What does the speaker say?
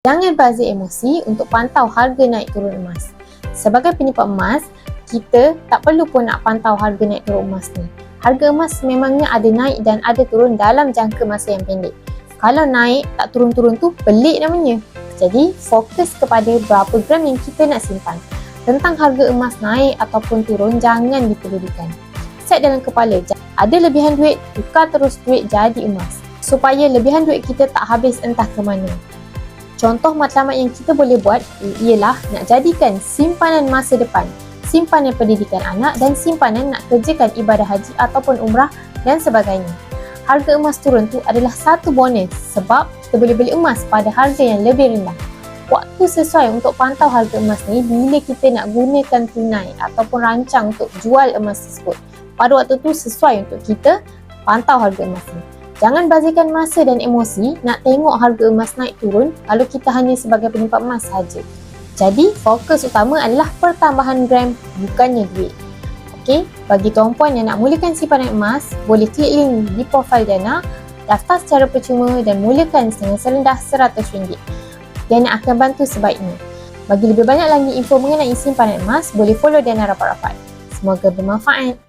Jangan bazir emosi untuk pantau harga naik turun emas. Sebagai penyimpan emas, kita tak perlu pun nak pantau harga naik turun emas ni. Harga emas memangnya ada naik dan ada turun dalam jangka masa yang pendek. Kalau naik tak turun-turun tu pelik namanya. Jadi fokus kepada berapa gram yang kita nak simpan. Tentang harga emas naik ataupun turun jangan dipedulikan. Set dalam kepala, ada lebihan duit, tukar terus duit jadi emas. Supaya lebihan duit kita tak habis entah ke mana. Contoh matlamat yang kita boleh buat ialah nak jadikan simpanan masa depan, simpanan pendidikan anak dan simpanan nak kerjakan ibadah haji ataupun umrah dan sebagainya. Harga emas turun tu adalah satu bonus sebab kita boleh beli emas pada harga yang lebih rendah. Waktu sesuai untuk pantau harga emas ni bila kita nak gunakan tunai ataupun rancang untuk jual emas tersebut. Pada waktu tu sesuai untuk kita pantau harga emas ni. Jangan bazirkan masa dan emosi nak tengok harga emas naik turun kalau kita hanya sebagai penyimpan emas sahaja. Jadi, fokus utama adalah pertambahan gram bukannya duit. Okey, bagi tuan-puan yang nak mulakan simpanan emas, boleh klik link di profil Diana, daftar secara percuma dan mulakan dengan serendah RM100. Diana akan bantu sebaiknya. Bagi lebih banyak lagi info mengenai simpanan emas, boleh follow Diana rapat-rapat. Semoga bermanfaat.